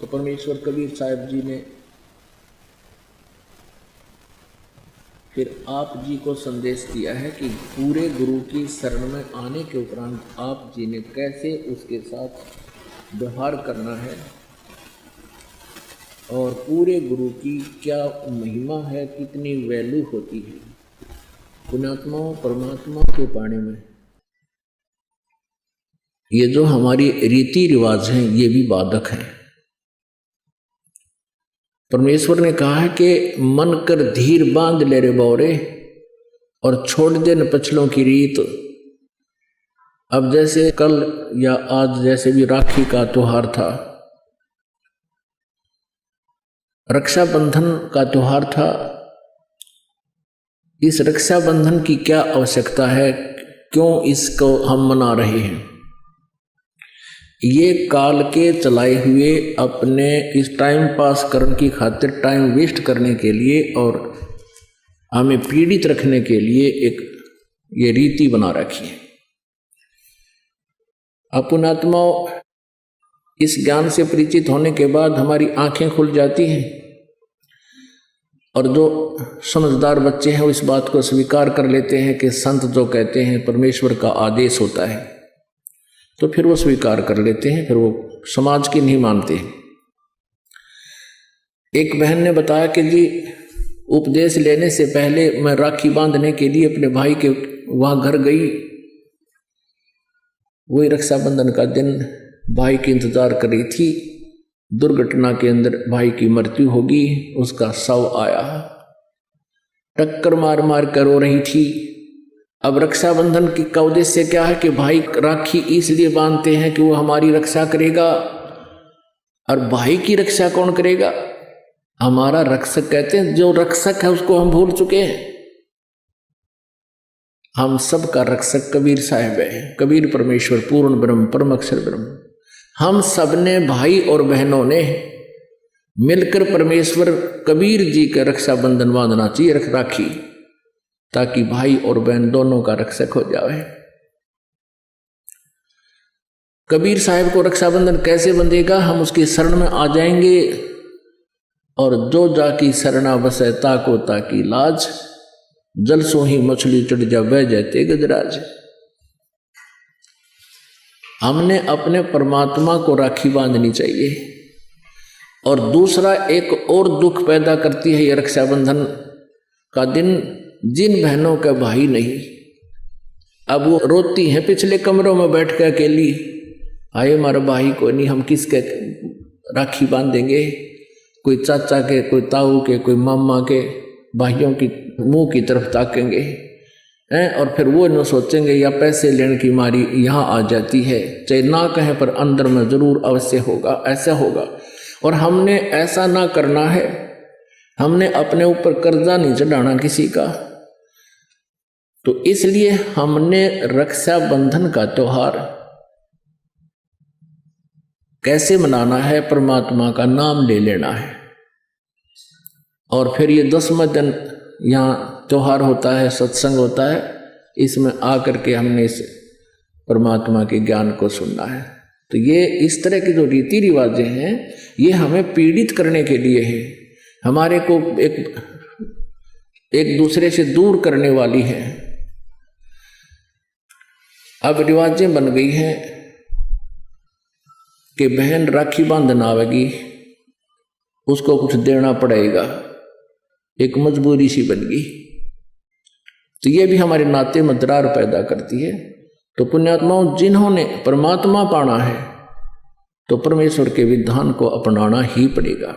तो परमेश्वर कबीर साहब जी ने फिर आप जी को संदेश दिया है कि पूरे गुरु की शरण में आने के उपरांत आप जी ने कैसे उसके साथ व्यवहार करना है और पूरे गुरु की क्या महिमा है, कितनी वैल्यू होती है पुण्यात्माओं परमात्मा के पाने में। ये जो हमारी रीति रिवाज हैं ये भी बाधक हैं। परमेश्वर ने कहा है कि मन कर धीर बांध ले रे बौरे और छोड़ दे न पछलों की रीत। अब जैसे कल या आज जैसे भी राखी का त्योहार था, रक्षाबंधन का त्योहार था, इस रक्षाबंधन की क्या आवश्यकता है, क्यों इसको हम मना रहे हैं? ये काल के चलाए हुए अपने इस टाइम पास करने की खातिर, टाइम वेस्ट करने के लिए और हमें पीड़ित रखने के लिए एक ये रीति बना रखी है। अपुणात्माओं इस ज्ञान से परिचित होने के बाद हमारी आंखें खुल जाती हैं और जो समझदार बच्चे हैं वो इस बात को स्वीकार कर लेते हैं कि संत जो कहते हैं परमेश्वर का आदेश होता है, तो फिर वो स्वीकार कर लेते हैं, फिर वो समाज की नहीं मानते। एक बहन ने बताया कि जी उपदेश लेने से पहले मैं राखी बांधने के लिए अपने भाई के वहां घर गई। वही रक्षाबंधन का दिन भाई की इंतजार कर रही थी। दुर्घटना के अंदर भाई की मृत्यु होगी, उसका शव आया, टक्कर मार मार कर रो रही थी। अब रक्षाबंधन का उद्देश्य क्या है कि भाई राखी इसलिए बांधते हैं कि वो हमारी रक्षा करेगा। और भाई की रक्षा कौन करेगा? हमारा रक्षक कहते हैं, जो रक्षक है उसको हम भूल चुके हैं। हम सब का रक्षक कबीर साहब है, कबीर परमेश्वर पूर्ण ब्रह्म परम अक्षर ब्रह्म। हम सब ने भाई और बहनों ने मिलकर परमेश्वर कबीर जी का रक्षाबंधन बांधना चाहिए, राखी, ताकि भाई और बहन दोनों का रक्षक हो जाए। कबीर साहब को रक्षाबंधन कैसे बंधेगा? हम उसकी शरण में आ जाएंगे और जो जाकी शरणा बसे ताको ताकी लाज, जल सो ही मछली चढ़ जा बह जाते गजराज। हमने अपने परमात्मा को राखी बांधनी चाहिए। और दूसरा एक और दुख पैदा करती है ये रक्षाबंधन का दिन, जिन बहनों का भाई नहीं, अब वो रोती हैं पिछले कमरों में बैठ कर अकेली, आए हमारा भाई को नहीं, हम किसके राखी बांधेंगे? कोई चाचा के, कोई ताऊ के, कोई मामा के भाइयों की मुंह की तरफ ताकेंगे हैं, और फिर वो न सोचेंगे या पैसे लेने की मारी यहाँ आ जाती है, चाहे ना कहें पर अंदर में जरूर अवश्य होगा, ऐसा होगा। और हमने ऐसा ना करना है, हमने अपने ऊपर कर्जा नहीं चढ़ाना किसी का। तो इसलिए हमने रक्षाबंधन का त्योहार कैसे मनाना है? परमात्मा का नाम ले लेना है। और फिर ये 10वां दिन यहाँ त्योहार होता है, सत्संग होता है, इसमें आकर के हमने इस परमात्मा के ज्ञान को सुनना है। तो ये इस तरह की जो रीति रिवाजें हैं ये हमें पीड़ित करने के लिए है, हमारे को एक दूसरे से दूर करने वाली है। अब रिवाजें बन गई हैं कि बहन राखी बांधना आवेगी, उसको कुछ देना पड़ेगा, एक मजबूरी सी बन गई। तो ये भी हमारे नाते में दरार पैदा करती है। तो पुण्यात्माओं, जिन्होंने परमात्मा पाना है तो परमेश्वर के विधान को अपनाना ही पड़ेगा।